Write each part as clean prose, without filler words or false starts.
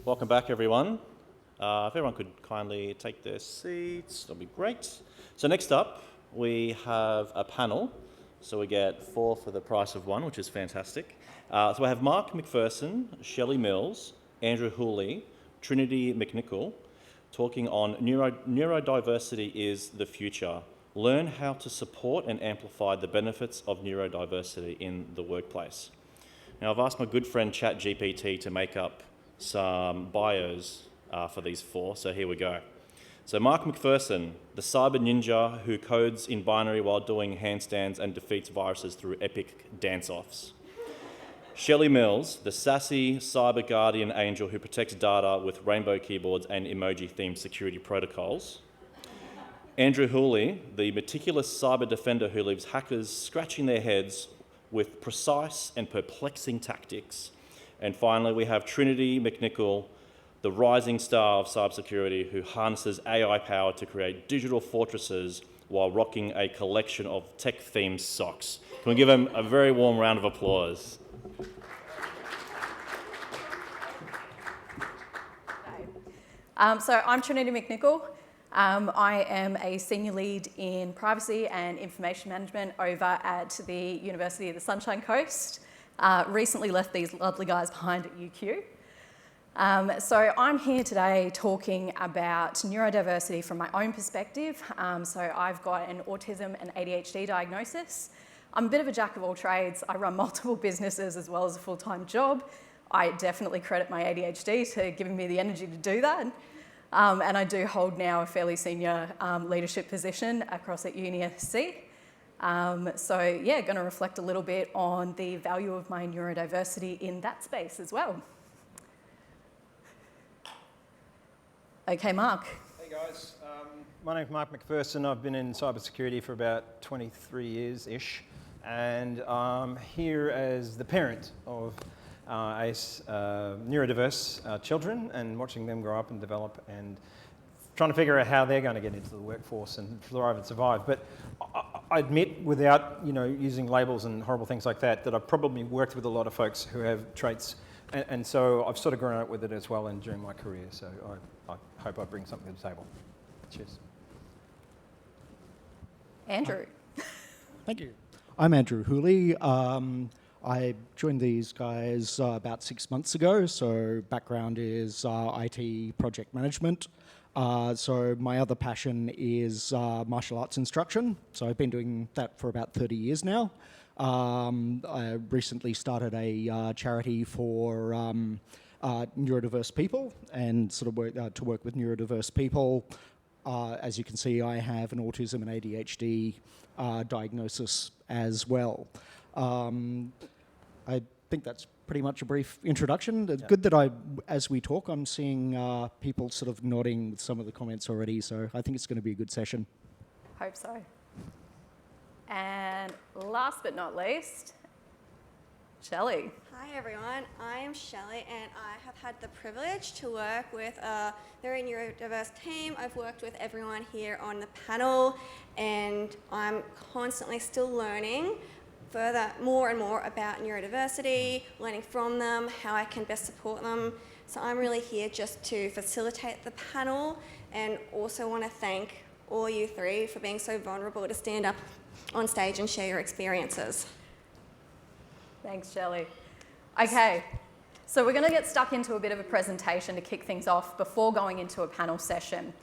Welcome back, everyone. If everyone could kindly take their seats, that'll be great. So next up, we have a panel. So we get 4 for the price of 1, which is fantastic. So we have Mark McPherson, Shelly Mills, Andrew Hooley, Trinity McNicol, talking on neurodiversity is the future. Learn how to support and amplify the benefits of neurodiversity in the workplace. Now, I've asked my good friend ChatGPT to make up some bios for these 4, so here we go. So Mark McPherson, the cyber ninja who codes in binary while doing handstands and defeats viruses through epic dance-offs. Shelly Mills, the sassy cyber guardian angel who protects data with rainbow keyboards and emoji-themed security protocols. Andrew Hooley, the meticulous cyber defender who leaves hackers scratching their heads with precise and perplexing tactics. And finally, we have Trinity McNicol, the rising star of cybersecurity who harnesses AI power to create digital fortresses while rocking a collection of tech-themed socks. Can we give him a very warm round of applause? So I'm Trinity McNicol. I am a senior lead in privacy and information management over at the University of the Sunshine Coast. Recently left these lovely guys behind at UQ. So I'm here today talking about neurodiversity from my own perspective. So I've got an autism and ADHD diagnosis. I'm a bit of a jack of all trades. I run multiple businesses as well as a full-time job. I definitely credit my ADHD to giving me the energy to do that. And I do hold now a fairly senior leadership position across at UniSC. So yeah, going to reflect a little bit on the value of my neurodiversity in that space as well. Okay, Mark. Hey guys, my name's Mark McPherson. I've been in cybersecurity for about 23 years-ish, and I'm here as the parent of neurodiverse children and watching them grow up and develop and trying to figure out how they're going to get into the workforce and thrive and survive. But I admit, without using labels and horrible things like that, that I've probably worked with a lot of folks who have traits, and so I've sort of grown up with it as well and during my career. So I hope I bring something to the table. Cheers. Andrew. Thank you. I'm Andrew Hooley. I joined these guys about 6 months ago, so background is IT project management. So my other passion is martial arts instruction, so I've been doing that for about 30 years now. I recently started a charity for neurodiverse people and sort of work with neurodiverse people. As you can see, I have an autism and ADHD diagnosis as well. I think that's pretty much a brief introduction. It's good that as we talk, I'm seeing people sort of nodding with some of the comments already, so I think it's going to be a good session. Hope so. And last but not least, Shelly. Hi everyone, I am Shelly and I have had the privilege to work with a very neurodiverse team. I've worked with everyone here on the panel and I'm constantly still learning more and more about neurodiversity, learning from them, how I can best support them. So I'm really here just to facilitate the panel and also want to thank all you 3 for being so vulnerable to stand up on stage and share your experiences. Thanks, Shelly. Okay, so we're going to get stuck into a bit of a presentation to kick things off before going into a panel session.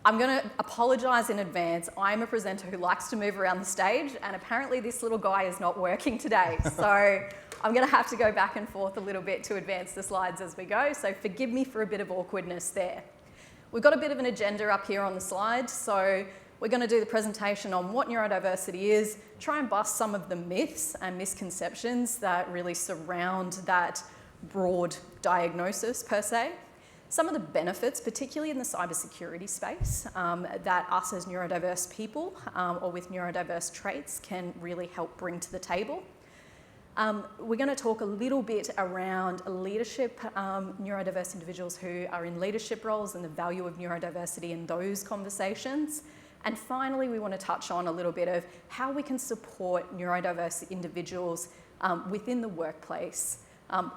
I'm going to apologise in advance. I'm a presenter who likes to move around the stage, and apparently this little guy is not working today. So I'm going to have to go back and forth a little bit to advance the slides as we go, so forgive me for a bit of awkwardness there. We've got a bit of an agenda up here on the slide, so we're going to do the presentation on what neurodiversity is, try and bust some of the myths and misconceptions that really surround that broad diagnosis per se. Some of the benefits, particularly in the cybersecurity space, that us as neurodiverse people or with neurodiverse traits can really help bring to the table. We're going to talk a little bit around leadership, neurodiverse individuals who are in leadership roles and the value of neurodiversity in those conversations. And finally, we want to touch on a little bit of how we can support neurodiverse individuals within the workplace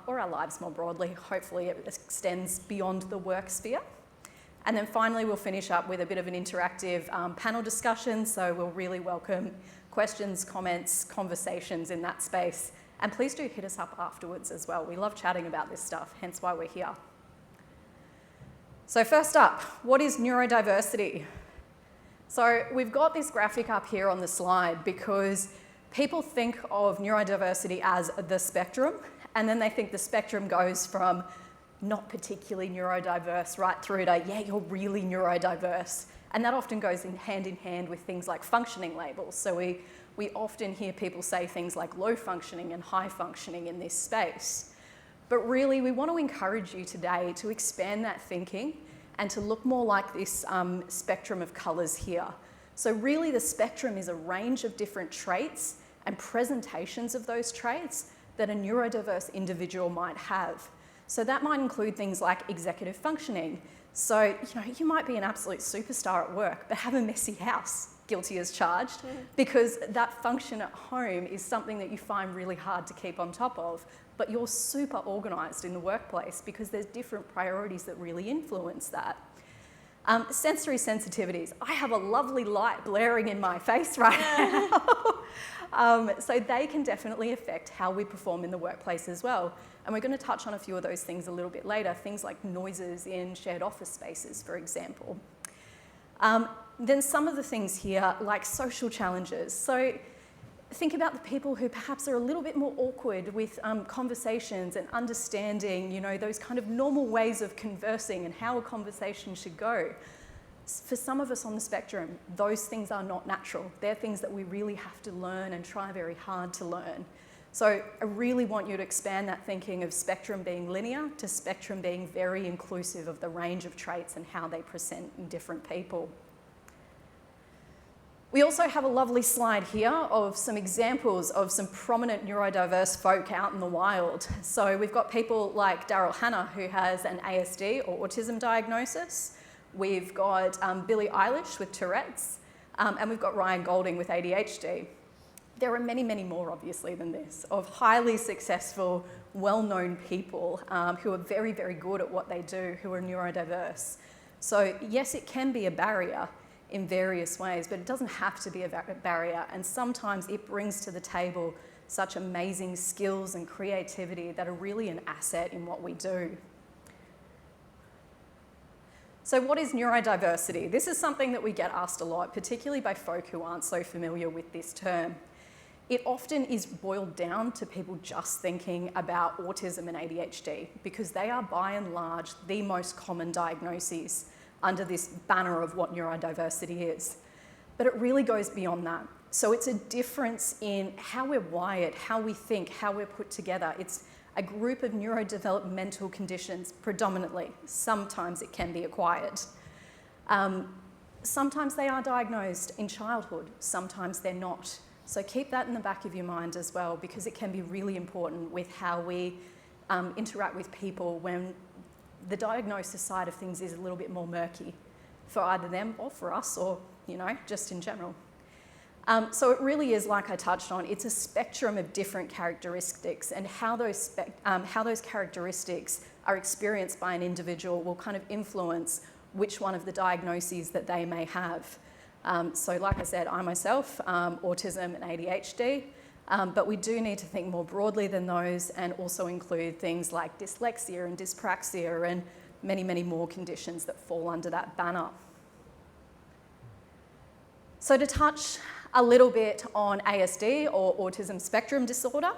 or our lives more broadly. Hopefully it extends beyond the work sphere. And then finally, we'll finish up with a bit of an interactive panel discussion. So we'll really welcome questions, comments, conversations in that space. And please do hit us up afterwards as well. We love chatting about this stuff, hence why we're here. So first up, what is neurodiversity? So we've got this graphic up here on the slide because people think of neurodiversity as the spectrum, and then they think the spectrum goes from not particularly neurodiverse right through to, yeah, you're really neurodiverse. And that often goes in hand with things like functioning labels. So we often hear people say things like low functioning and high functioning in this space. But really, we want to encourage you today to expand that thinking and to look more like this spectrum of colours here. So really, the spectrum is a range of different traits and presentations of those traits that a neurodiverse individual might have. So that might include things like executive functioning. So, you might be an absolute superstar at work, but have a messy house, guilty as charged, because that function at home is something that you find really hard to keep on top of, but you're super organised in the workplace because there's different priorities that really influence that. Sensory sensitivities. I have a lovely light blaring in my face right now. So they can definitely affect how we perform in the workplace as well. And we're going to touch on a few of those things a little bit later, things like noises in shared office spaces, for example. Then some of the things here, like social challenges. So think about the people who perhaps are a little bit more awkward with conversations and understanding, those kind of normal ways of conversing and how a conversation should go. For some of us on the spectrum, those things are not natural. They're things that we really have to learn and try very hard to learn. So I really want you to expand that thinking of spectrum being linear to spectrum being very inclusive of the range of traits and how they present in different people. We also have a lovely slide here of some examples of some prominent neurodiverse folk out in the wild. So we've got people like Daryl Hannah, who has an ASD or autism diagnosis. We've got Billie Eilish with Tourette's, and we've got Ryan Golding with ADHD. There are many, many more, obviously, than this, of highly successful, well-known people who are very, very good at what they do, who are neurodiverse. So yes, it can be a barrier in various ways, but it doesn't have to be a barrier. And sometimes it brings to the table such amazing skills and creativity that are really an asset in what we do. So what is neurodiversity? This is something that we get asked a lot, particularly by folk who aren't so familiar with this term. It often is boiled down to people just thinking about autism and ADHD because they are by and large the most common diagnoses under this banner of what neurodiversity is. But it really goes beyond that. So it's a difference in how we're wired, how we think, how we're put together. It's a group of neurodevelopmental conditions predominantly. Sometimes it can be acquired. Sometimes they are diagnosed in childhood, sometimes they're not. So keep that in the back of your mind as well, because it can be really important with how we interact with people when the diagnosis side of things is a little bit more murky for either them or for us, or just in general. So it really is, like I touched on, it's a spectrum of different characteristics, and how those characteristics are experienced by an individual will kind of influence which one of the diagnoses that they may have. So like I said, I myself, autism and ADHD, but we do need to think more broadly than those and also include things like dyslexia and dyspraxia and many, many more conditions that fall under that banner. So to touch a little bit on ASD or autism spectrum disorder,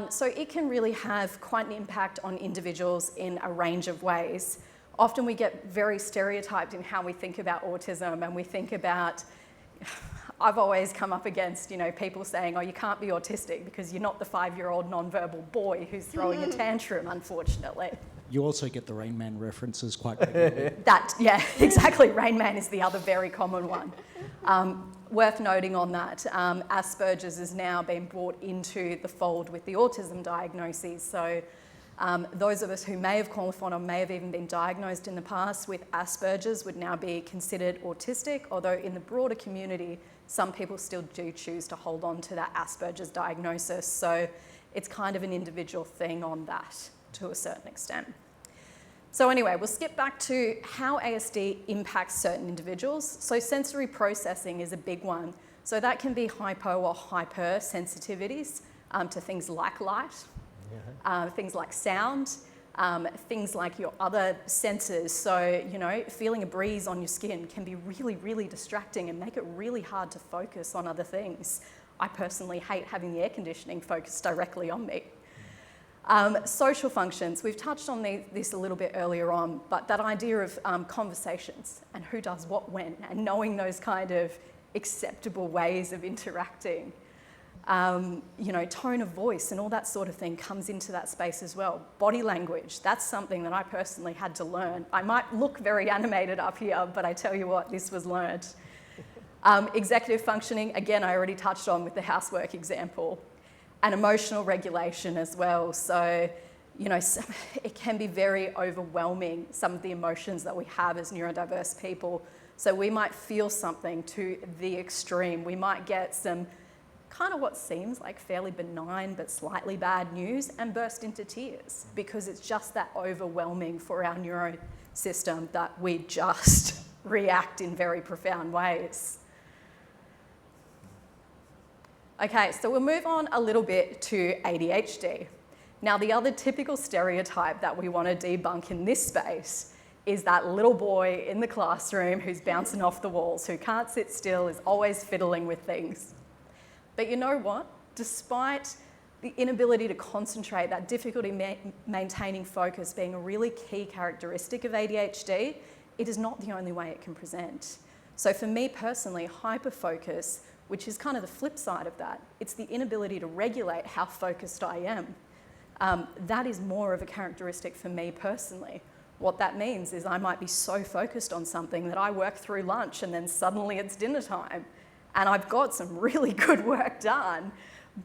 so it can really have quite an impact on individuals in a range of ways. Often we get very stereotyped in how we think about autism, and we think about, I've always come up against, people saying, oh, you can't be autistic because you're not the 5-year-old nonverbal boy who's throwing a tantrum, unfortunately. You also get the Rain Man references quite regularly. Yeah, exactly. Rain Man is the other very common one. Worth noting on that, Asperger's has now been brought into the fold with the autism diagnoses. So those of us who may have qualified or may have even been diagnosed in the past with Asperger's would now be considered autistic, although in the broader community, some people still do choose to hold on to that Asperger's diagnosis. So It's kind of an individual thing on that to a certain extent. So anyway, we'll skip back to how ASD impacts certain individuals. So sensory processing is a big one. So that can be hypo or hyper sensitivities to things like light, things like sound, things like your other senses. So, you know, feeling a breeze on your skin can be really, really distracting and make it really hard to focus on other things. I personally hate having the air conditioning focused directly on me. Social functions, we've touched on this a little bit earlier on, but that idea of conversations and who does what when, and knowing those kind of acceptable ways of interacting. You know, tone of voice and all that sort of thing comes into that space as well. Body language, that's something that I personally had to learn. I might look very animated up here, but I tell you what, this was learned. Executive functioning, again, I already touched on with the housework example. And emotional regulation as well. So, you know, it can be very overwhelming, some of the emotions that we have as neurodiverse people. So we might feel something to the extreme. We might get some kind of what seems like fairly benign but slightly bad news and burst into tears because it's just that overwhelming for our neuro system that we just react in very profound ways. Okay, so we'll move on a little bit to ADHD. Now, the other typical stereotype that we want to debunk in this space is that little boy in the classroom who's bouncing off the walls, who can't sit still, is always fiddling with things. But you know what? Despite the inability to concentrate, that difficulty maintaining focus being a really key characteristic of ADHD, it is not the only way it can present. So for me personally, hyperfocus, which is kind of the flip side of that, it's the inability to regulate how focused I am. That is more of a characteristic for me personally. What that means is I might be so focused on something that I work through lunch and then suddenly it's dinner time. And I've got some really good work done,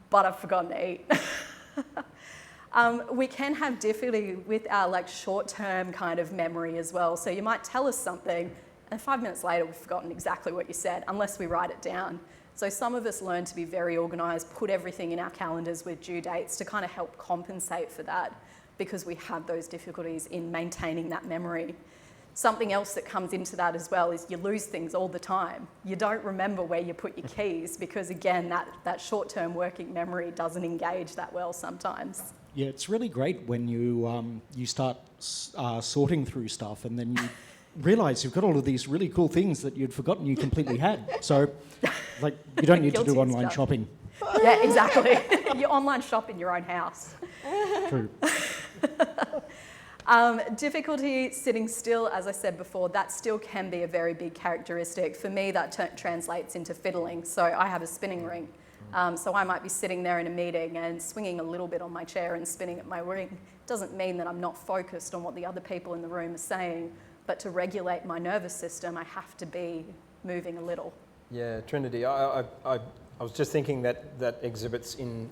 but I've forgotten to eat. We can have difficulty with our like short-term kind of memory as well. So you might tell us something and 5 minutes later we've forgotten exactly what you said, unless we write it down. So some of us learn to be very organised, put everything in our calendars with due dates to kind of help compensate for that because we have those difficulties in maintaining that memory. Something else that comes into that as well is you lose things all the time. You don't remember where you put your keys because, again, that short-term working memory doesn't engage that well sometimes. Yeah, it's really great when you start sorting through stuff and then you realise you've got all of these really cool things that you'd forgotten you completely had. So, like, you don't need to do online shopping. Yeah, exactly. You online shop in your own house. True. Difficulty sitting still, as I said before, that still can be a very big characteristic. For me, that translates into fiddling. So I have a spinning ring. So I might be sitting there in a meeting and swinging a little bit on my chair and spinning at my ring. Doesn't mean that I'm not focused on what the other people in the room are saying, but to regulate my nervous system, I have to be moving a little. Yeah, Trinity, I was just thinking that exhibits in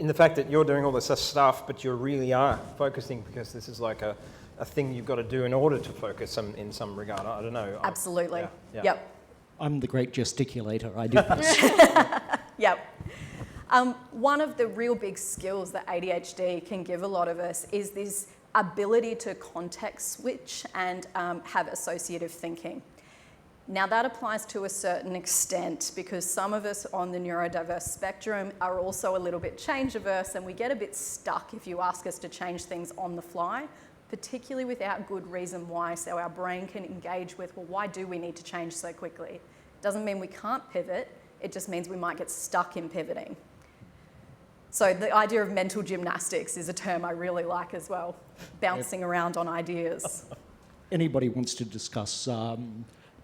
the fact that you're doing all this stuff, but you really are focusing because this is like a thing you've got to do in order to focus in some regard. I don't know. Absolutely. Yeah. Yep. I'm the great gesticulator. I do this. Yep. One of the real big skills that ADHD can give a lot of us is this ability to context switch and have associative thinking. Now that applies to a certain extent because some of us on the neurodiverse spectrum are also a little bit change averse and we get a bit stuck if you ask us to change things on the fly, particularly without good reason why, so our brain can engage with, well, why do we need to change so quickly? Doesn't mean we can't pivot, it just means we might get stuck in pivoting. So the idea of mental gymnastics is a term I really like as well, bouncing around on ideas. Anybody wants to discuss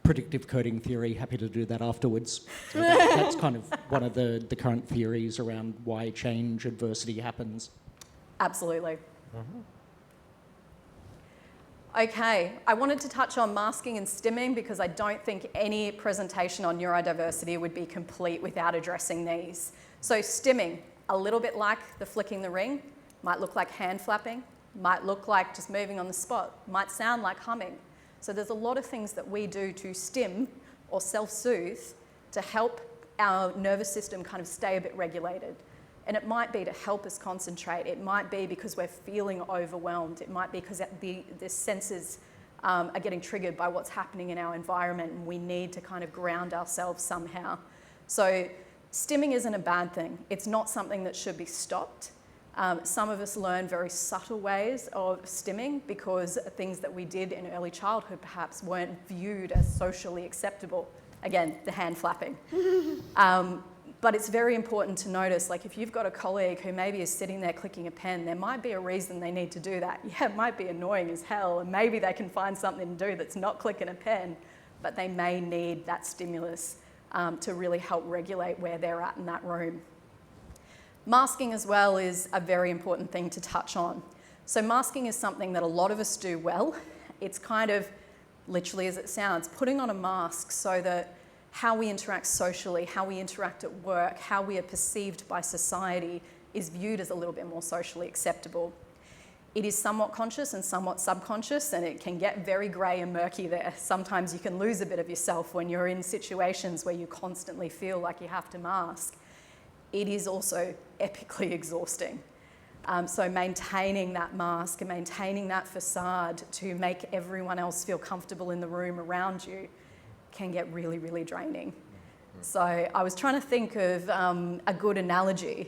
predictive coding theory, happy to do that afterwards. So that's kind of one of the current theories around why change, adversity happens. Absolutely. Okay, I wanted to touch on masking and stimming because I don't think any presentation on neurodiversity would be complete without addressing these. So stimming, a little bit like the flicking the ring, might look like hand flapping, might look like just moving on the spot, might sound like humming. So there's a lot of things that we do to stim or self-soothe to help our nervous system kind of stay a bit regulated. And it might be to help us concentrate. It might be because we're feeling overwhelmed. It might be because the senses are getting triggered by what's happening in our environment, and we need to kind of ground ourselves somehow. So stimming isn't a bad thing. It's not something that should be stopped. Some of us learn very subtle ways of stimming because things that we did in early childhood perhaps weren't viewed as socially acceptable. Again, the hand flapping. But it's very important to notice, like if you've got a colleague who maybe is sitting there clicking a pen, there might be a reason they need to do that. Yeah, it might be annoying as hell, and maybe they can find something to do that's not clicking a pen, but they may need that stimulus to really help regulate where they're at in that room. Masking as well is a very important thing to touch on. So masking is something that a lot of us do well. It's kind of, literally as it sounds, putting on a mask so that how we interact socially, how we interact at work, how we are perceived by society is viewed as a little bit more socially acceptable. It is somewhat conscious and somewhat subconscious, and it can get very grey and murky there. Sometimes you can lose a bit of yourself when you're in situations where you constantly feel like you have to mask. It is also epically exhausting. So maintaining that mask and maintaining that facade to make everyone else feel comfortable in the room around you can get really, really draining. So I was trying to think of a good analogy.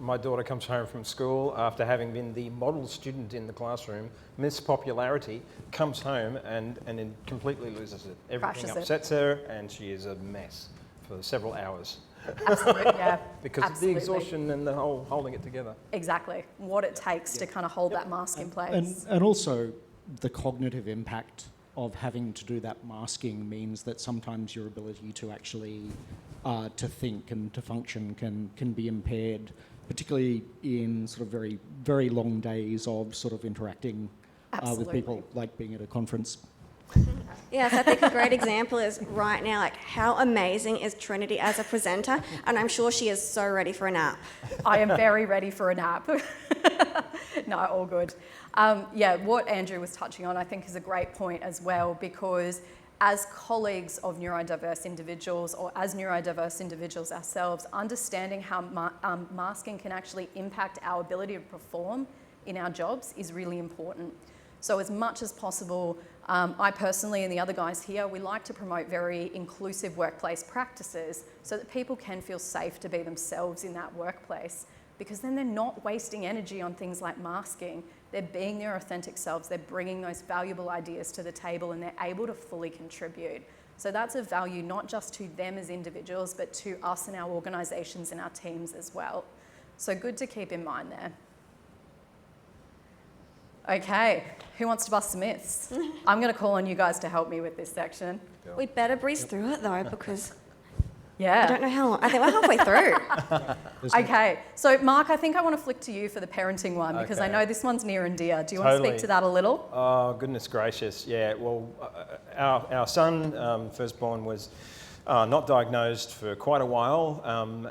My daughter comes home from school after having been the model student in the classroom, Miss Popularity, comes home and then completely loses it. Everything Crashes upsets her, and she is a mess for several hours. Absolutely, yeah. Because Absolutely. of the exhaustion and the whole holding it together. Exactly. What it takes to kind of hold that mask in place. And also the cognitive impact of having to do that masking means that sometimes your ability to actually to think and to function can be impaired, particularly in sort of very, very long days of sort of interacting with people, like being at a conference. Yes, I think a great example is right now, like how amazing is Trinity as a presenter, and I'm sure she is so ready for a nap. I am very ready for a nap. No, all good. Yeah, what Andrew was touching on I think is a great point as well, because as colleagues of neurodiverse individuals or as neurodiverse individuals ourselves, understanding how masking can actually impact our ability to perform in our jobs is really important. So as much as possible, I personally and the other guys here, we like to promote very inclusive workplace practices so that people can feel safe to be themselves in that workplace, because then they're not wasting energy on things like masking. They're being their authentic selves, they're bringing those valuable ideas to the table, and they're able to fully contribute. So that's of value not just to them as individuals, but to us and our organisations and our teams as well. So good to keep in mind there. Okay, who wants to bust some myths? I'm going to call on you guys to help me with this section. We'd better breeze through it though, because Yeah. I don't know how long. I think we're halfway through. Okay, so Mark, I think I want to flick to you for the parenting one, because I Okay. know this one's near and dear. Do you want to Totally. speak to that a little? Oh, goodness gracious. Yeah, well, our son, firstborn, was not diagnosed for quite a while,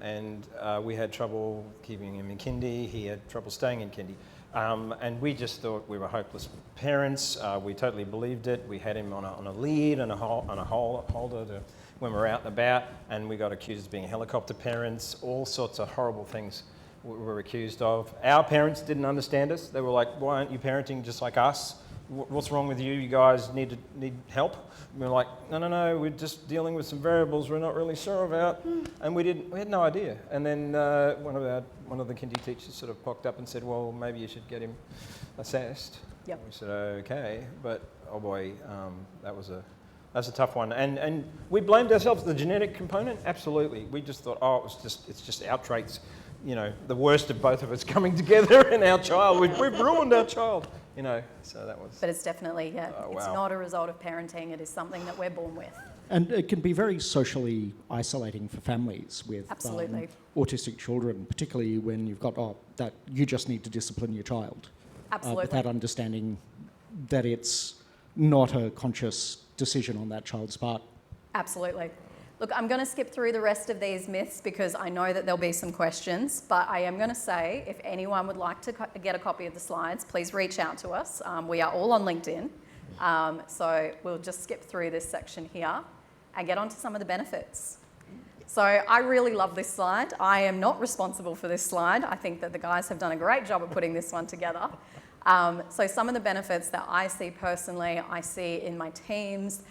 and we had trouble keeping him in kindy. He had trouble staying in kindy. And we just thought we were hopeless parents. We totally believed it. We had him on a lead and on a holder when we were out and about, and we got accused of being helicopter parents. All sorts of horrible things we were accused of. Our parents didn't understand us. They were like, "Why aren't you parenting just like us? What's wrong with you? You guys need help." And we were like, "No, we're just dealing with some variables we're not really sure about," and we had no idea. And then one of the kindy teachers sort of popped up and said, "Well, maybe you should get him assessed." Yep. We said, "Okay," but oh boy, that's a tough one. And we blamed ourselves. The genetic component, absolutely. We just thought, it's just our traits. You know, the worst of both of us coming together in our child. We've ruined our child. You know, so that was. But it's definitely, it's wow. not a result of parenting. It is something that we're born with. And it can be very socially isolating for families with Absolutely. Autistic children, particularly when you've got that you just need to discipline your child. Absolutely. Without understanding that it's not a conscious decision on that child's part. Absolutely. Look, I'm going to skip through the rest of these myths because I know that there'll be some questions, but I am going to say if anyone would like to get a copy of the slides, please reach out to us. We are all on LinkedIn, so we'll just skip through this section here and get on to some of the benefits. So I really love this slide. I am not responsible for this slide. I think that the guys have done a great job of putting this one together. So some of the benefits that I see personally, I see in my teams.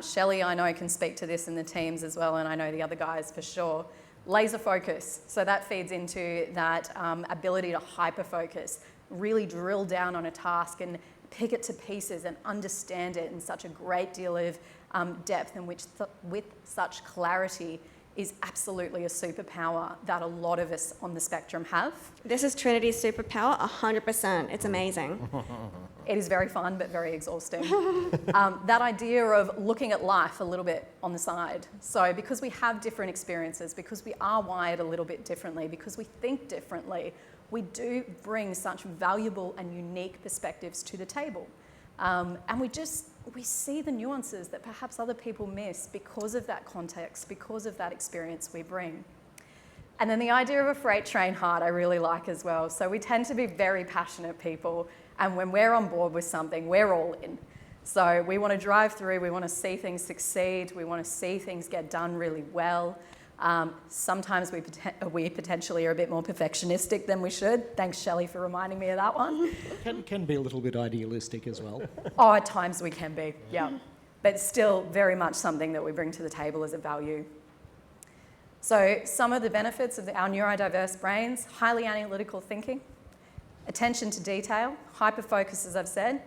Shelly, I know, can speak to this in the teams as well, and I know the other guys for sure. Laser focus. So that feeds into that ability to hyper-focus, really drill down on a task and pick it to pieces and understand it in such a great deal of depth, and which with such clarity is absolutely a superpower that a lot of us on the spectrum have. This is Trinity's superpower, 100%. It's amazing. It is very fun, but very exhausting. That idea of looking at life a little bit on the side. So because we have different experiences, because we are wired a little bit differently, because we think differently, we do bring such valuable and unique perspectives to the table. And we see the nuances that perhaps other people miss because of that context, because of that experience we bring. And then the idea of a freight train heart I really like as well. So we tend to be very passionate people, and when we're on board with something, we're all in. So we want to drive through, we want to see things succeed, we want to see things get done really well. Sometimes we potentially are a bit more perfectionistic than we should. Thanks, Shelly, for reminding me of that one. Can be a little bit idealistic as well. Oh, at times we can be, yeah. But still very much something that we bring to the table as a value. So some of the benefits of our neurodiverse brains: highly analytical thinking, attention to detail, hyper-focus, as I've said,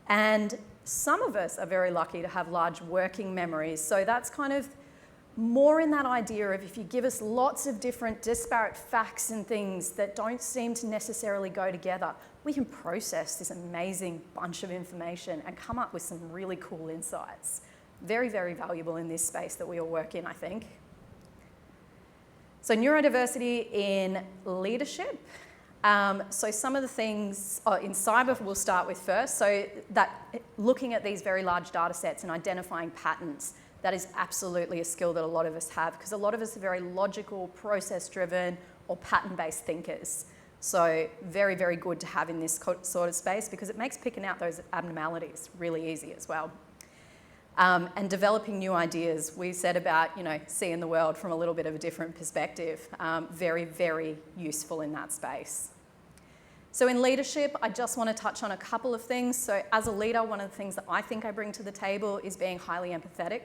and some of us are very lucky to have large working memories. So that's kind of more in that idea of, if you give us lots of different disparate facts and things that don't seem to necessarily go together, we can process this amazing bunch of information and come up with some really cool insights. Very, very valuable in this space that we all work in, I think. So neurodiversity in leadership. So some of the things in cyber we'll start with first. So that looking at these very large data sets and identifying patterns, that is absolutely a skill that a lot of us have, because a lot of us are very logical, process-driven, or pattern-based thinkers. So very, very good to have in this sort of space, because it makes picking out those abnormalities really easy as well. And developing new ideas. We said about, seeing the world from a little bit of a different perspective. Very, very useful in that space. So in leadership, I just want to touch on a couple of things. So as a leader, one of the things that I think I bring to the table is being highly empathetic.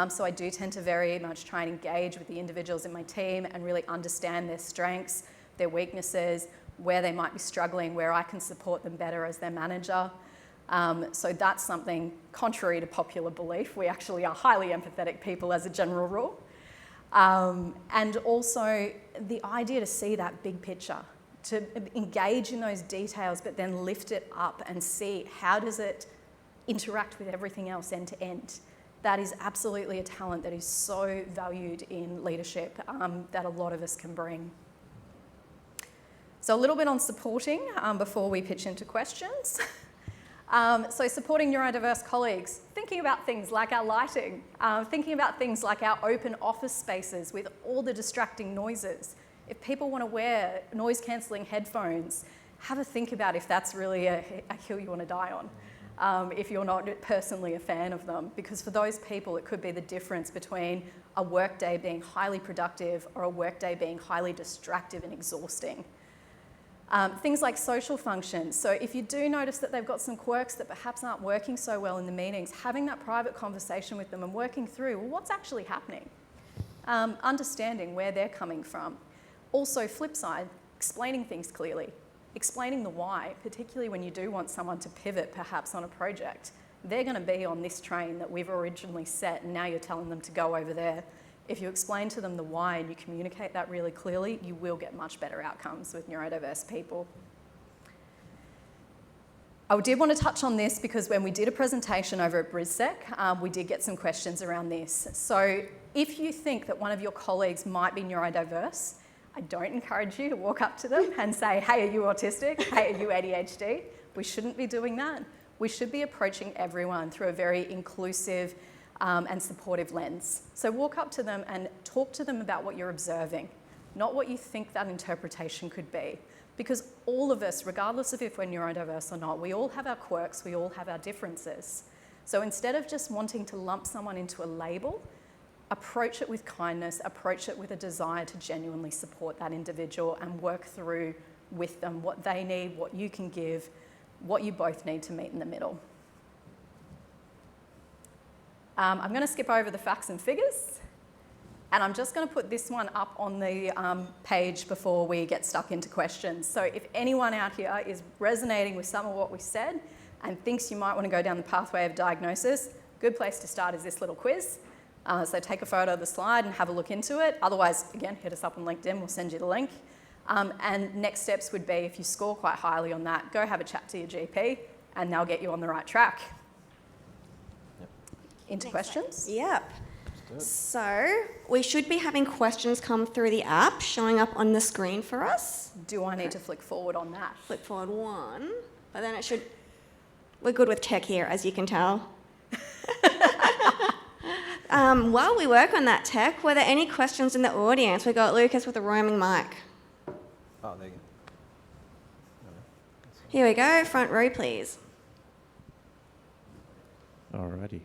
So I do tend to very much try and engage with the individuals in my team and really understand their strengths, their weaknesses, where they might be struggling, where I can support them better as their manager. So that's something contrary to popular belief. We actually are highly empathetic people as a general rule. And also the idea to see that big picture, to engage in those details, but then lift it up and see how does it interact with everything else end to end. That is absolutely a talent that is so valued in leadership that a lot of us can bring. So a little bit on supporting before we pitch into questions. So supporting neurodiverse colleagues, thinking about things like our lighting, thinking about things like our open office spaces with all the distracting noises. If people want to wear noise-cancelling headphones, have a think about if that's really a hill you want to die on. If you're not personally a fan of them, because for those people it could be the difference between a workday being highly productive or a workday being highly distractive and exhausting. Things like social functions. So if you do notice that they've got some quirks that perhaps aren't working so well in the meetings, having that private conversation with them and working through, well, what's actually happening? Understanding where they're coming from. Also, flip side, explaining things clearly. Explaining the why, particularly when you do want someone to pivot perhaps on a project. They're going to be on this train that we've originally set, and now you're telling them to go over there. If you explain to them the why and you communicate that really clearly, you will get much better outcomes with neurodiverse people. I did want to touch on this because when we did a presentation over at BrisSec, we did get some questions around this. So if you think that one of your colleagues might be neurodiverse, I don't encourage you to walk up to them and say, hey, are you autistic? Hey, are you ADHD? We shouldn't be doing that. We should be approaching everyone through a very inclusive and supportive lens. So walk up to them and talk to them about what you're observing, not what you think that interpretation could be. Because all of us, regardless of if we're neurodiverse or not, we all have our quirks, we all have our differences. So instead of just wanting to lump someone into a label, approach it with kindness, approach it with a desire to genuinely support that individual and work through with them what they need, what you can give, what you both need to meet in the middle. I'm going to skip over the facts and figures, and I'm just going to put this one up on the page before we get stuck into questions. So if anyone out here is resonating with some of what we said and thinks you might want to go down the pathway of diagnosis, good place to start is this little quiz. So take a photo of the slide and have a look into it. Otherwise, again, hit us up on LinkedIn, we'll send you the link. And next steps would be, if you score quite highly on that, go have a chat to your GP and they'll get you on the right track. Into questions? Yep. So we should be having questions come through the app showing up on the screen for us. Do I need to flick forward on that? Flick forward one, but then it should... We're good with tech here, as you can tell. While we work on that tech, were there any questions in the audience? We got Lucas with a roaming mic. Oh, there you go. Here we go, front row, please. Alrighty.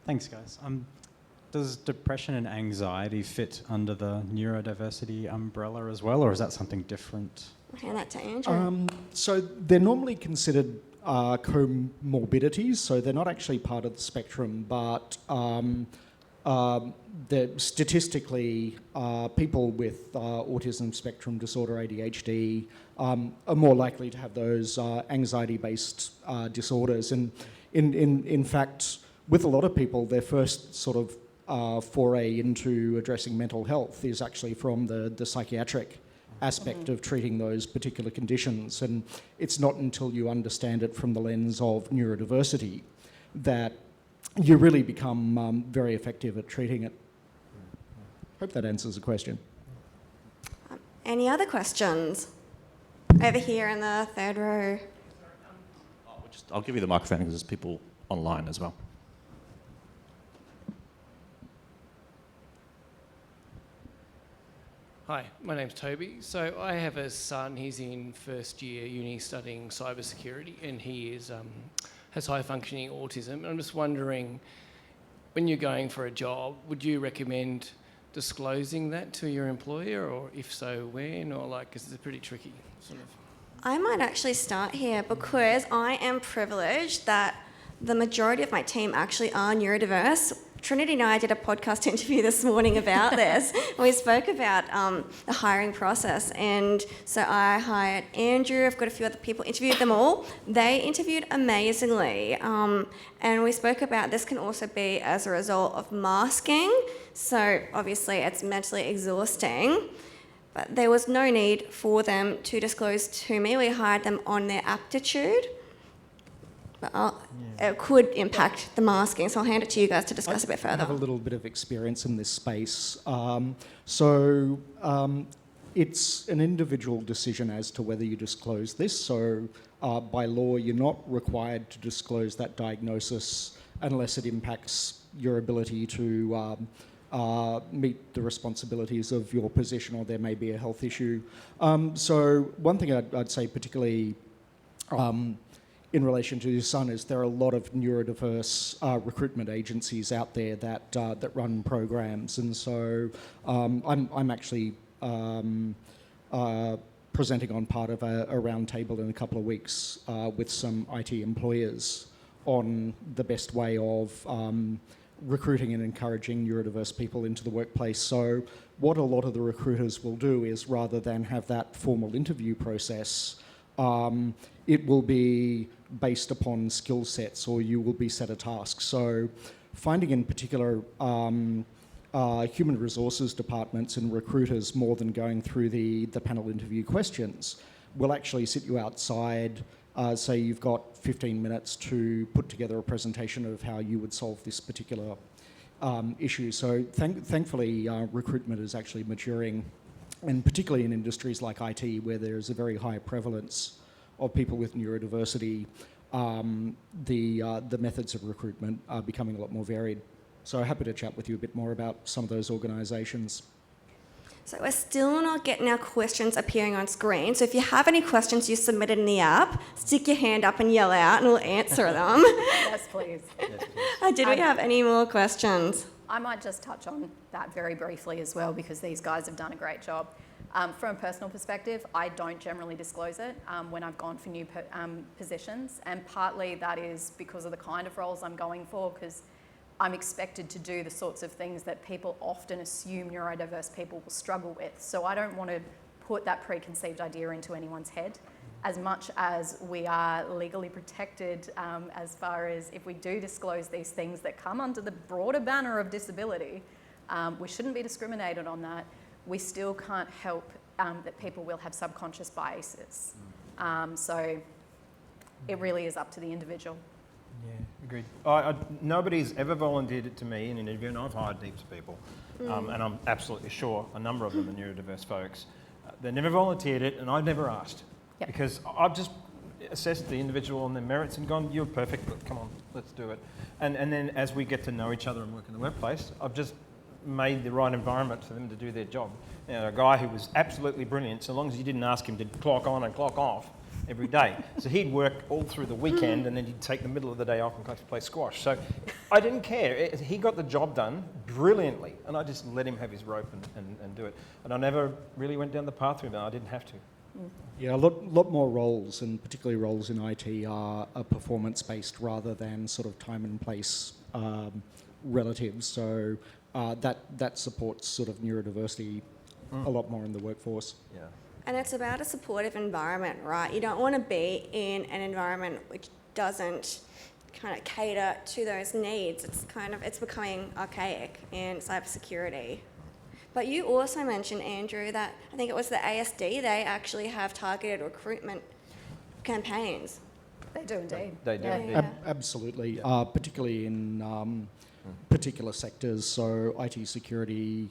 Thanks, guys. Does depression and anxiety fit under the neurodiversity umbrella as well, or is that something different? I'll hand that to Andrew. So they're normally considered comorbidities, so they're not actually part of the spectrum, but statistically, people with autism spectrum disorder, ADHD, are more likely to have those anxiety-based disorders. And in fact, with a lot of people, their first sort of foray into addressing mental health is actually from the psychiatric aspect of treating those particular conditions. And it's not until you understand it from the lens of neurodiversity that you really become very effective at treating it. Hope that answers the question. Any other questions? Over here in the third row. I'll give you the microphone because there's people online as well. Hi, my name's Toby. So I have a son, he's in first year uni studying cybersecurity, and he has high functioning autism. I'm just wondering, when you're going for a job, would you recommend disclosing that to your employer, or if so, when, or like, because it's pretty tricky sort of? I might actually start here because I am privileged that the majority of my team actually are neurodiverse. Trinity and I did a podcast interview this morning about this. We spoke about the hiring process, and so I hired Andrew. I've got a few other people, interviewed them all. They interviewed amazingly, and we spoke about this can also be as a result of masking. So obviously it's mentally exhausting, but there was no need for them to disclose to me. We hired them on their aptitude. But it could impact the masking, so I'll hand it to you guys to discuss a bit further. I have a little bit of experience in this space. It's an individual decision as to whether you disclose this. So by law, you're not required to disclose that diagnosis unless it impacts your ability to meet the responsibilities of your position, or there may be a health issue. So one thing I'd say particularly in relation to your son is there are a lot of neurodiverse recruitment agencies out there that run programs, and so I'm actually presenting on part of a round table in a couple of weeks with some IT employers on the best way of recruiting and encouraging neurodiverse people into the workplace. So what a lot of the recruiters will do is, rather than have that formal interview process, it will be based upon skill sets, or you will be set a task. So finding in particular human resources departments and recruiters, more than going through the panel interview questions, will actually sit you outside, say you've got 15 minutes to put together a presentation of how you would solve this particular issue. So thankfully recruitment is actually maturing, and particularly in industries like IT, where there's a very high prevalence of people with neurodiversity, the methods of recruitment are becoming a lot more varied. So happy to chat with you a bit more about some of those organisations. So we're still not getting our questions appearing on screen. So if you have any questions you submitted in the app, stick your hand up and yell out and we'll answer them. Yes, please. Did we have any more questions? I might just touch on that very briefly as well, because these guys have done a great job. From a personal perspective, I don't generally disclose it when I've gone for new positions, and partly that is because of the kind of roles I'm going for, because I'm expected to do the sorts of things that people often assume neurodiverse people will struggle with. So I don't want to put that preconceived idea into anyone's head, as much as we are legally protected as far as if we do disclose these things that come under the broader banner of disability, we shouldn't be discriminated on that. We still can't help that people will have subconscious biases. So it really is up to the individual. Yeah, agreed. Nobody's ever volunteered it to me in an interview, and I've hired heaps of people, and I'm absolutely sure a number of them are neurodiverse folks. They never volunteered it, and I've never asked, Yep. because I've just assessed the individual and their merits and gone, you're perfect, but come on, let's do it. And then as we get to know each other and work in the workplace, I've just made the right environment for them to do their job. You know, a guy who was absolutely brilliant, so long as you didn't ask him to clock on and clock off every day. So he'd work all through the weekend and then he'd take the middle of the day off and play squash. So I didn't care. He got the job done brilliantly, and I just let him have his rope and do it. And I never really went down the path with him. I didn't have to. Yeah, a lot more roles, and particularly roles in IT, are performance-based rather than sort of time and place relatives. So that supports sort of neurodiversity a lot more in the workforce. Yeah. And it's about a supportive environment, right? You don't want to be in an environment which doesn't kind of cater to those needs. It's becoming archaic in cybersecurity. But you also mentioned, Andrew, that I think it was the ASD, they actually have targeted recruitment campaigns. They do indeed. They do. Yeah. indeed. Absolutely, particularly in particular sectors, so IT security,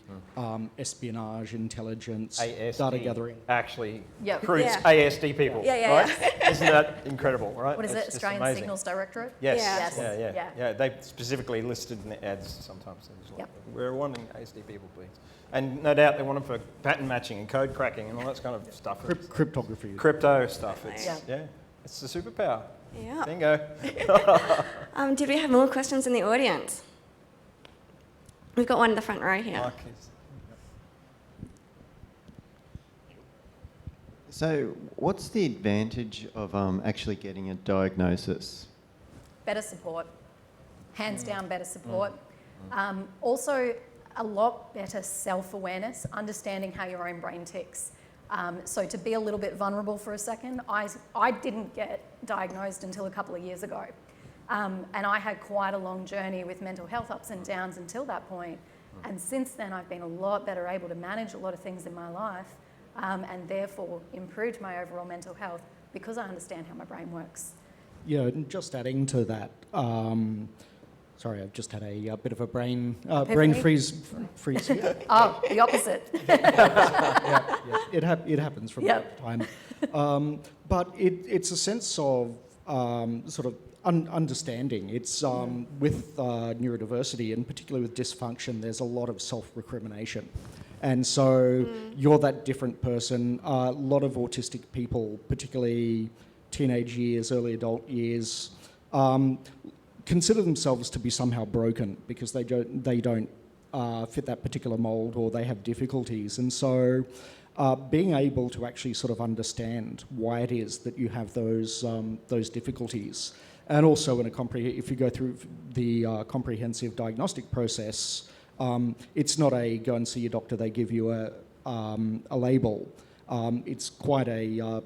espionage, intelligence, ASD data gathering. actually Yep. recruits Yeah. ASD people, Yeah. right? Isn't that incredible, right? What is It's it, just Australian amazing. Signals Directorate? Yes. Yes. Yeah. They specifically listed in the ads sometimes. Things like, Yep. we're wanting ASD people, please. And no doubt they want them for pattern matching and code cracking and all that kind of stuff. Cryptography. Crypto stuff. It's, Yeah. it's the superpower. Yeah. Bingo. Did we have more questions in the audience? We've got one in the front row here. So, what's the advantage of actually getting a diagnosis? Better support. Hands down, better support. Also, a lot better self-awareness, understanding how your own brain ticks. So to be a little bit vulnerable for a second, I didn't get diagnosed until a couple of years ago. And I had quite a long journey with mental health ups and downs until that point. And since then, I've been a lot better able to manage a lot of things in my life, and therefore improved my overall mental health because I understand how my brain works. Yeah, and just adding to that, sorry, I've just had a bit of a brain freeze. Oh, the opposite. It happens from time to time. But it's a sense of sort of understanding. It's with neurodiversity, and particularly with dysfunction, there's a lot of self-recrimination. And so you're that different person. A lot of autistic people, particularly teenage years, early adult years, consider themselves to be somehow broken because they don't fit that particular mold, or they have difficulties. And so being able to actually sort of understand why it is that you have those difficulties, and also if you go through the comprehensive diagnostic process, it's not a go and see your doctor, they give you a label. It's quite a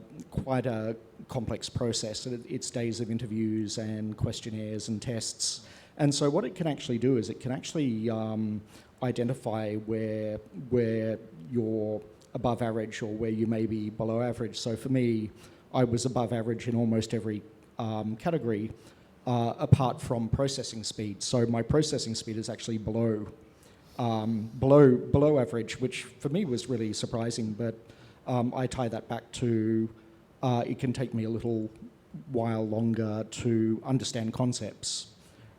complex process. It's days of interviews and questionnaires and tests. And so what it can actually do is it can actually identify where you're above average or where you may be below average. So for me, I was above average in almost every category, apart from processing speed. So my processing speed is actually below average, which for me was really surprising. But I tie that back to it can take me a little while longer to understand concepts.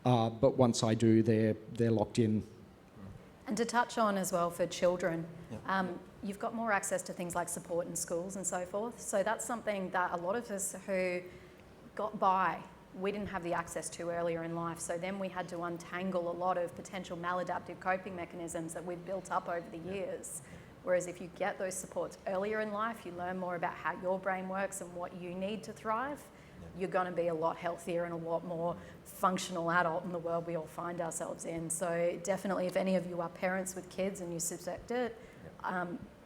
But once I do, they're locked in. And to touch on as well for children, you've got more access to things like support in schools and so forth. So that's something that a lot of us who got by, we didn't have the access to earlier in life. So then we had to untangle a lot of potential maladaptive coping mechanisms that we've built up over the years. Whereas if you get those supports earlier in life, you learn more about how your brain works and what you need to thrive, you're going to be a lot healthier and a lot more functional adult in the world we all find ourselves in. So definitely, if any of you are parents with kids and you suspect it,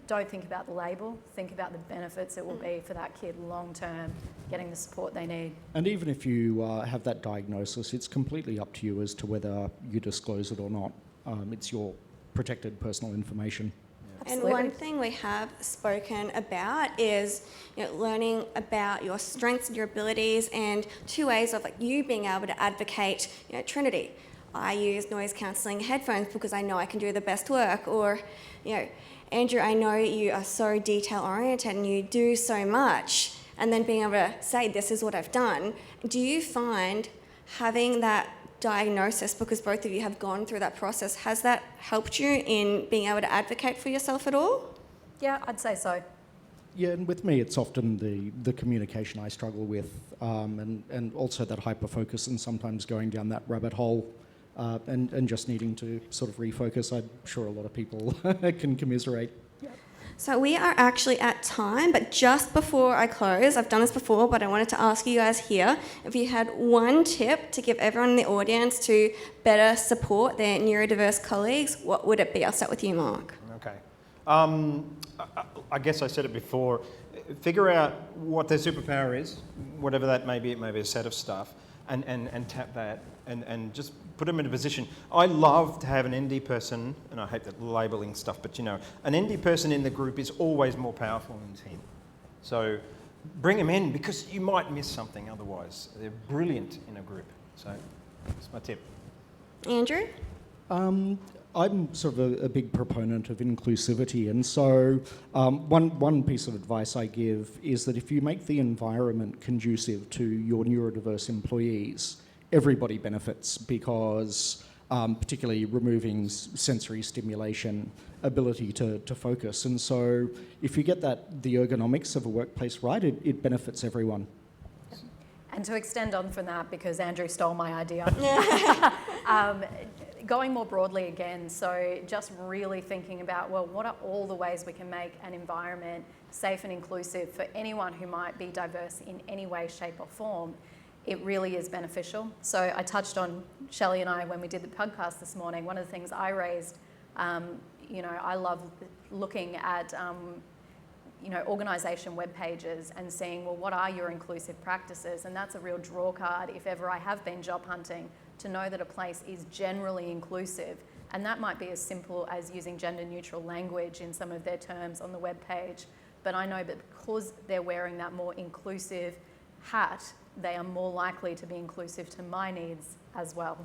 don't think about the label, think about the benefits it will be for that kid long term, getting the support they need. And even if you have that diagnosis, it's completely up to you as to whether you disclose it or not. It's your protected personal information. And one thing we have spoken about is learning about your strengths and your abilities, and 2 ways of you being able to advocate. Trinity, I use noise cancelling headphones because I know I can do the best work. Or Andrew, I know you are so detail oriented and you do so much, and then being able to say, this is what I've done. Do you find having that diagnosis, because both of you have gone through that process, has that helped you in being able to advocate for yourself at all? Yeah, I'd say so. Yeah, and with me, it's often the communication I struggle with, and also that hyper focus and sometimes going down that rabbit hole, and just needing to sort of refocus. I'm sure a lot of people can commiserate. So we are actually at time, but just before I close, I've done this before, but I wanted to ask you guys here, if you had one tip to give everyone in the audience to better support their neurodiverse colleagues, what would it be? I'll start with you, Mark. Okay. I guess I said it before. Figure out what their superpower is, whatever that may be. It may be a set of stuff, and tap that, and just put them in a position. I love to have an ND person, and I hate that labelling stuff, but an ND person in the group is always more powerful than 10. So bring them in, because you might miss something otherwise. They're brilliant in a group. So that's my tip. Andrew? I'm sort of a big proponent of inclusivity, and so one piece of advice I give is that if you make the environment conducive to your neurodiverse employees, everybody benefits, because particularly removing sensory stimulation, ability to focus. And so if you get the ergonomics of a workplace right, it benefits everyone. And to extend on from that, because Andrew stole my idea, going more broadly again, so just really thinking about, well, what are all the ways we can make an environment safe and inclusive for anyone who might be diverse in any way, shape or form. It really is beneficial. So I touched on, Shelly and I, when we did the podcast this morning, one of the things I raised, I love looking at organisation web pages and seeing, well, what are your inclusive practices? And that's a real draw card if ever I have been job hunting, to know that a place is generally inclusive. And that might be as simple as using gender neutral language in some of their terms on the web page. But I know that because they're wearing that more inclusive hat, they are more likely to be inclusive to my needs as well.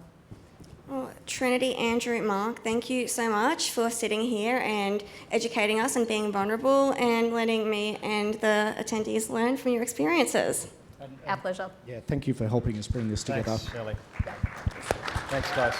Well, Trinity, Andrew, Mark, thank you so much for sitting here and educating us and being vulnerable and letting me and the attendees learn from your experiences. Our pleasure. Yeah, thank you for helping us bring this together. Thanks, Shelly. Thanks, guys.